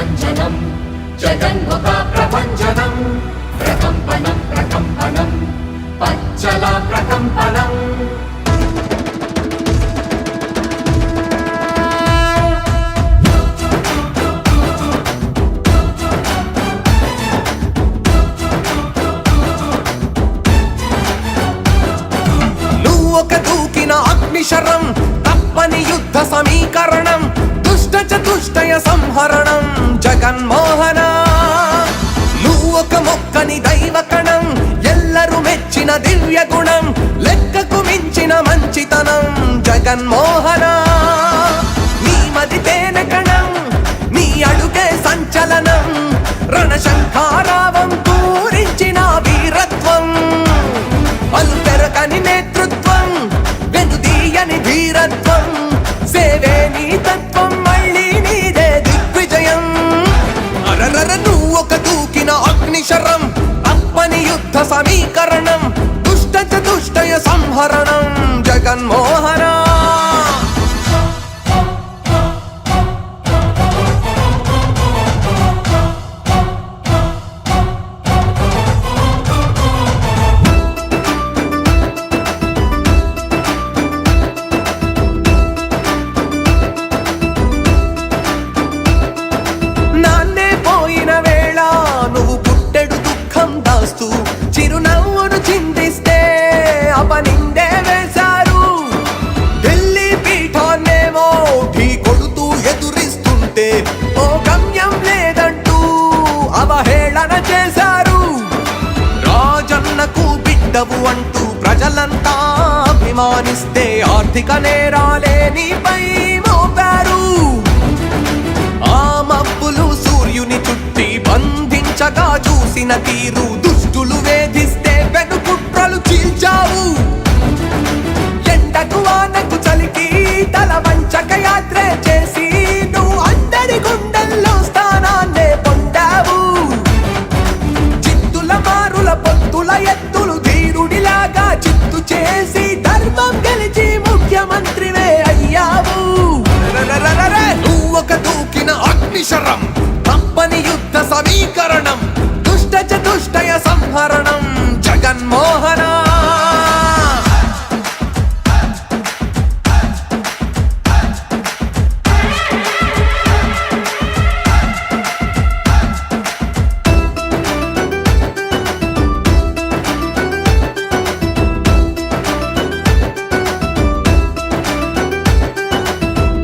ప్రభంజనం జగన్ముఖ ప్రభంజనం ప్రకంపనం ప్రకంపనం పచ్చల ప్రకంపనం అగ్నిశరం తప్పని యుద్ధ సమీకరణం దుష్ట చతుష్టయ సంహరణం జగన్మోహన నువ్వొక మొక్కని దైవకణం ఎల్లరూ మెచ్చిన దివ్య గుణం లెక్కకు మించిన మంచితనం జగన్మోహన నీ మది తేనె కణం నీ అడుగే సంచలనం రణశంఖారావం పూరించిన వీరత్వం అలు పెరగని నేతృత్వం వెనుదీయని ధీరత్వం సేవే నీ తత్వం మళ్ళీ నీదే దిగ్విజయం అరరర నువ్వొక దూకిన అగ్నిశరం తప్పని యుద్ధ సమీకరణం దుష్ట చతుష్టయ సంహరణం జగన్మోహన చిరునవ్వును చిందిస్తే అపనిందే వేశారు ఢిల్లీ పీఠాన్నేమో ఢీ కొడుతూ ఎదురిస్తుంటే ఓ గమ్యం లేదంటూ అవహేళన చేశారు రాజన్నకు బిడ్డవు అంటూ ప్రజలంతా అభిమానిస్తే ఆర్థిక నేరాలే నీపై మోపారు ఆ మబ్బులు సూర్యుని చుట్టి బంధించగా చూసిన తీరు దుష్టులు వేధిస్తే వెనుకుట్రలు చీల్చావు ఎండకు వానకు చలికి తల వంచక యాత్రే చేసి నువ్వు అందరి గుండెల్లో స్థానాన్నే పొందావు చిత్తుల మారుల పొత్తుల ఎత్తులు ధీరుడిలాగా చిత్తు చేసి ధర్మం గెలిచి ముఖ్యమంత్రివే అయ్యావు నువ్వొక దూకిన అగ్నిశరం తప్పని యుద్ధ సమీకరణం దుష్ట చతుష్టయ సంహరణం జగన్మోహన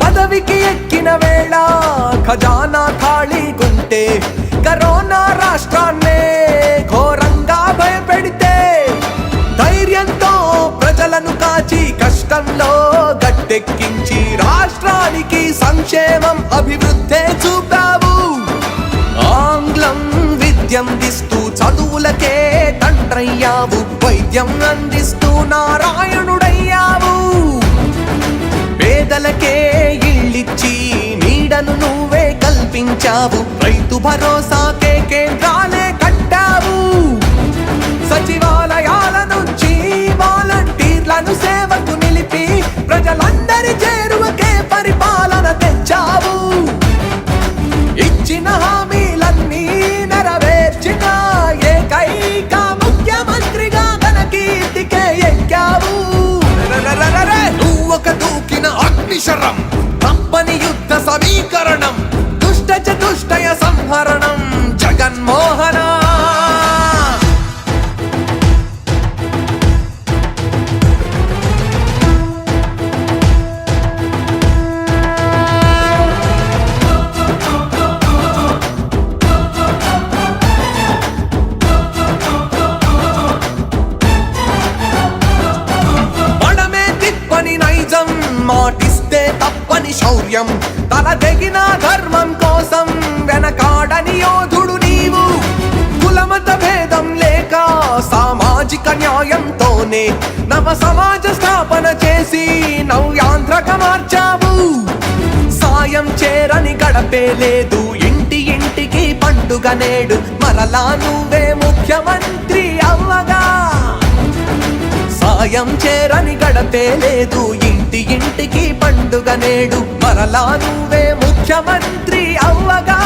పదవికి ఎక్కిన వేళ ఖజానా ఖాళీగుంటే కరోనా రాష్ట్రాన్నే ఘోరంగా భయపెడితే ధైర్యంతో ప్రజలను కాచి కష్టంలో గట్టెక్కించి రాష్ట్రానికి సంక్షేమం అభివృద్ధే చూపావు ఆంగ్లం విద్యందిస్తూ చదువులకే తండ్రయ్యావు వైద్యం అందిస్తూ నారాయణుడయ్యావు పేదలకే ఇళ్ళిచ్చి నీడను నువ్వే కల్పించావు రైతు భరోసాకే కేంద్రాలే కట్టావు సచివాలయాల నుంచి వాలంటీర్లను సేవకు నిలిపి ప్రజలందరి చేరువకే పరిపాలన తెచ్చావు ఇచ్చిన హామీలన్నీ నెరవేర్చిన ఏకైక ముఖ్యమంత్రిగా తన కీర్తికే ఎక్కావు నువ్వొక దూకిన అగ్నిశరం తప్పని యుద్ధ సమీకరణం దుష్ట చతుష్టయ సంహరణం జగన్మోహన మాటిస్తే తప్పని శౌర్యం తల తెగిన ధర్మం కోసం వెనకాడని యోధుడు నీవు కులమత భేదం లేక సామాజిక న్యాయంతోనే నవ సమాజ స్థాపన చేసి నవ్యాంధ్రగా మార్చావు సాయం చేరని గడపే లేదు ఇంటి ఇంటికి పండుగ నేడు మరలా నువ్వే ముఖ్యమంత్రి అవ్వగా సాయం చేరని గడపే లేదు ఇంటి ఇంటికి పండుగ నేడు మరలా నువ్వే ముఖ్యమంత్రి అవ్వగా